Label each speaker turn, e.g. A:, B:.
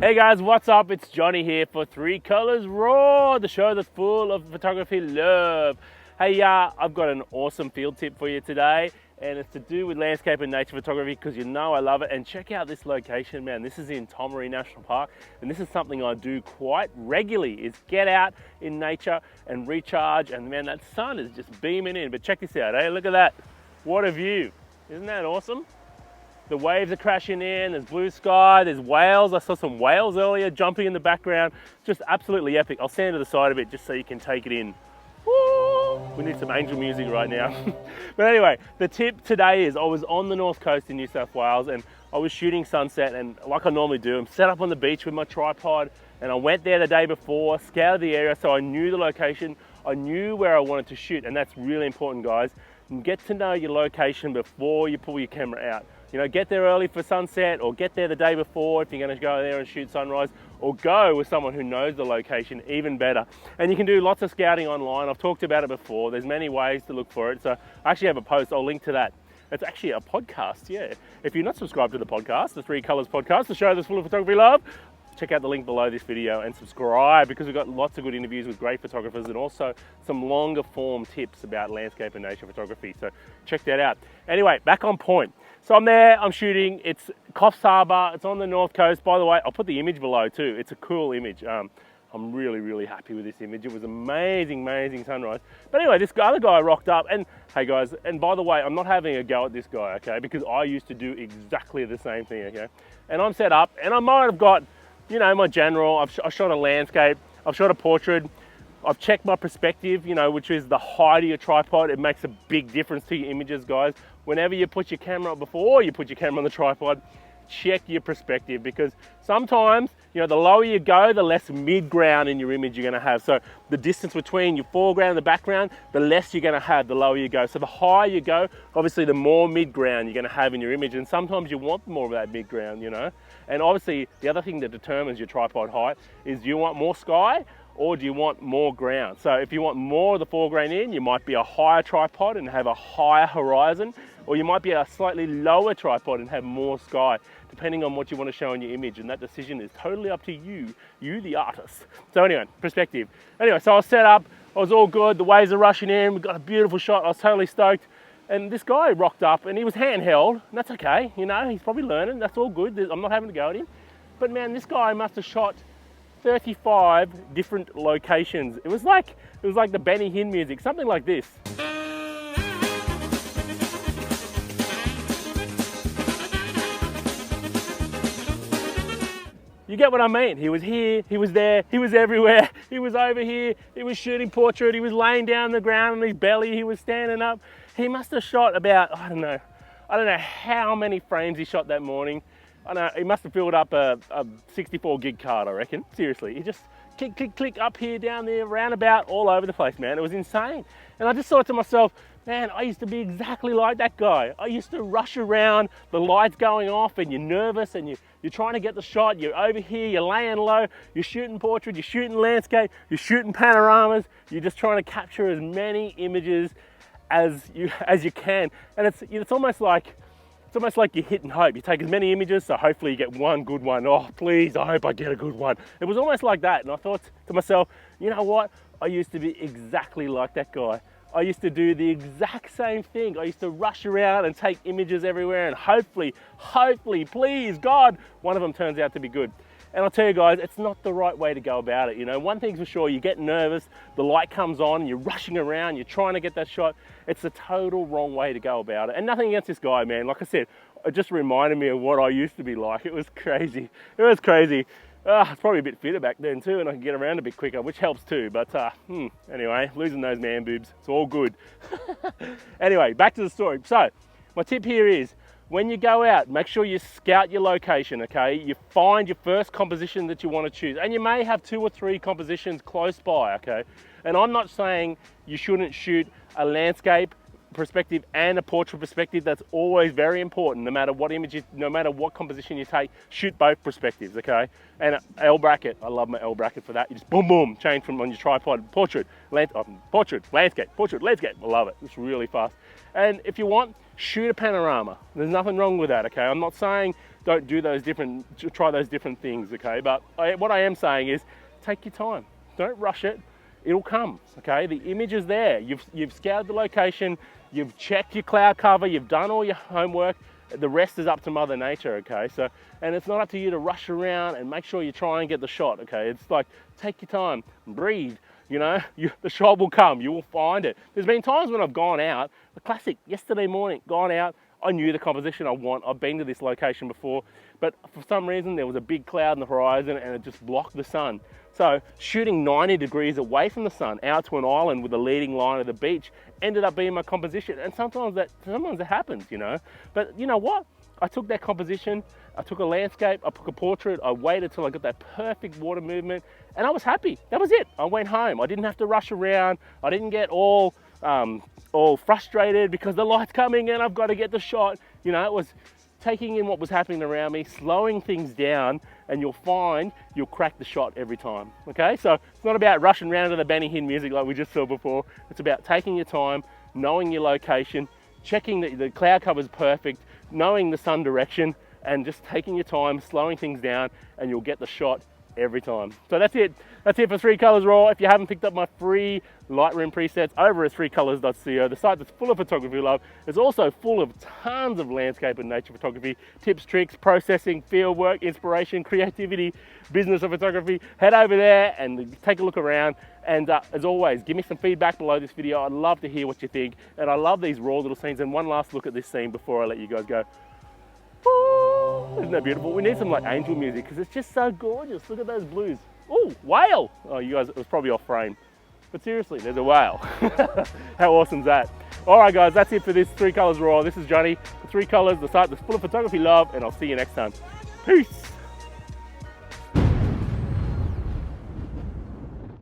A: Hey guys, what's up? It's Johnny here for Three Colors Raw, the show that's full of photography love. Hey, I've got an awesome field tip for you today, and it's to do with landscape and nature photography because you know I love it. And check out this location, man. This is in Tomaree National Park, and this is something I do quite regularly, is get out in nature and recharge, and man, that sun is just beaming in. But check this out, hey, look at that. What a view. Isn't that awesome? The waves are crashing in, there's blue sky, there's whales. I saw some whales earlier jumping in the background. Just absolutely epic. I'll stand to the side of it just so you can take it in. Woo! We need some angel music right now. But anyway, the tip today is I was on the north coast in New South Wales and I was shooting sunset, and like I normally do, I'm set up on the beach with my tripod, and I went there the day before, scoured the area so I knew the location, I knew where I wanted to shoot, and that's really important, guys. Get to know your location before you pull your camera out. You know, get there early for sunset, or get there the day before if you're going to go there and shoot sunrise, or go with someone who knows the location, even better. And you can do lots of scouting online. I've talked about it before. There's many ways to look for it. So I actually have a post, I'll link to that. It's actually a podcast, yeah. If you're not subscribed to the podcast, the Three Colors Podcast, the show that's full of photography love, check out the link below this video and subscribe, because we've got lots of good interviews with great photographers and also some longer form tips about landscape and nature photography. So check that out. Anyway, back on point. So I'm there, I'm shooting. It's Coffs Harbour, it's on the north coast. By the way, I'll put the image below too. It's a cool image. I'm really happy with this image. It was amazing sunrise. But anyway, this other guy rocked up, and hey guys, and by the way, I'm not having a go at this guy, okay? Because I used to do exactly the same thing, okay? And I'm set up, and I might have got, you know, my general. I've shot a landscape, I've shot a portrait, I've checked my perspective, you know, which is the height of your tripod. It makes a big difference to your images, guys. Whenever you put your camera up, before you put your camera on the tripod, check your perspective, because sometimes, you know, the lower you go, the less mid-ground in your image you're gonna have. So the distance between your foreground and the background, the less you're gonna have the lower you go. So the higher you go, obviously the more mid-ground you're gonna have in your image, and sometimes you want more of that mid-ground, you know? And obviously the other thing that determines your tripod height is, do you want more sky or do you want more ground? So if you want more of the foreground in, you might be a higher tripod and have a higher horizon, or you might be a slightly lower tripod and have more sky, depending on what you want to show in your image. And that decision is totally up to you the artist. So anyway, perspective. Anyway, so I was set up, I was all good, the waves are rushing in, we got a beautiful shot, I was totally stoked. And this guy rocked up, and he was handheld, and that's okay, you know, he's probably learning, that's all good, I'm not having to go at him. But man, this guy must have shot 35 different locations. It was like the Benny Hinn music, something like this. You get what I mean? He was here, he was there, he was everywhere, he was over here, he was shooting portrait, he was laying down on the ground on his belly, he was standing up. He must have shot about, I don't know how many frames he shot that morning. I know, he must have filled up a 64 gig card, I reckon. Seriously, he just click, up here, down there, roundabout, all over the place, man. It was insane. And I just thought to myself, man, I used to be exactly like that guy. I used to rush around, the lights going off, and you're nervous, and you're trying to get the shot. You're over here, you're laying low, you're shooting portrait, you're shooting landscape, you're shooting panoramas. You're just trying to capture as many images as you can. And it's almost like you're hitting hope. You take as many images, so hopefully you get one good one. Oh, please, I hope I get a good one. It was almost like that. And I thought to myself, you know what? I used to be exactly like that guy. I used to do the exact same thing. I used to rush around and take images everywhere, and hopefully, please, God, one of them turns out to be good. And I'll tell you guys, it's not the right way to go about it. You know, one thing's for sure, you get nervous, the light comes on, you're rushing around, you're trying to get that shot. It's the total wrong way to go about it. And nothing against this guy, man. Like I said, it just reminded me of what I used to be like. It was crazy. It was crazy. I was probably a bit fitter back then too, and I could get around a bit quicker, which helps too. But anyway, losing those man boobs, it's all good. Anyway, back to the story. So my tip here is, when you go out, make sure you scout your location, okay? You find your first composition that you want to choose. And you may have 2 or 3 compositions close by, okay? And I'm not saying you shouldn't shoot a landscape perspective and a portrait perspective. That's always very important. No matter what image, no matter what composition you take, shoot both perspectives, okay? And L bracket, I love my L bracket for that. You just boom, change from on your tripod, portrait, landscape, portrait, landscape. I love it, it's really fast. And if you want, shoot a panorama. There's nothing wrong with that, okay? I'm not saying don't do try those different things, okay? But what I am saying is take your time. Don't rush it. It'll come, okay? The image is there. You've scoured the location, you've checked your cloud cover, you've done all your homework. The rest is up to Mother Nature, okay? So, and it's not up to you to rush around and make sure you try and get the shot, okay? It's like, take your time, breathe, you know? The shot will come, you will find it. There's been times when I've gone out, the classic, yesterday morning, gone out, I knew the composition I want. I've been to this location before, but for some reason there was a big cloud in the horizon and it just blocked the sun. So shooting 90 degrees away from the sun out to an island with the leading line of the beach ended up being my composition. And sometimes it happens, you know. But you know what? I took that composition, I took a landscape, I took a portrait, I waited till I got that perfect water movement, and I was happy. That was it. I went home. I didn't have to rush around. I didn't get all frustrated because the light's coming and I've got to get the shot. You know, it was taking in what was happening around me, slowing things down, and you'll find you'll crack the shot every time, okay? So it's not about rushing around to the Benny Hinn music like we just saw before. It's about taking your time, knowing your location, checking that the cloud cover's perfect, knowing the sun direction, and just taking your time, slowing things down, and you'll get the shot every time. So that's it. That's it for 3 Colors Raw. If you haven't picked up my free Lightroom presets over at 3colors.co, the site that's full of photography love, is also full of tons of landscape and nature photography, tips, tricks, processing, field work, inspiration, creativity, business of photography. Head over there and take a look around. And as always, give me some feedback below this video. I'd love to hear what you think. And I love these raw little scenes. And one last look at this scene before I let you guys go. Ooh, isn't that beautiful? We need some like angel music because it's just so gorgeous. Look at those blues. Oh, whale. Oh, you guys, it was probably off frame. But seriously, there's a whale. How awesome's that? All right, guys, that's it for this 3 Colors Raw. This is Johnny, 3 Colors, the site that's full of photography love, and I'll see you next time. Peace.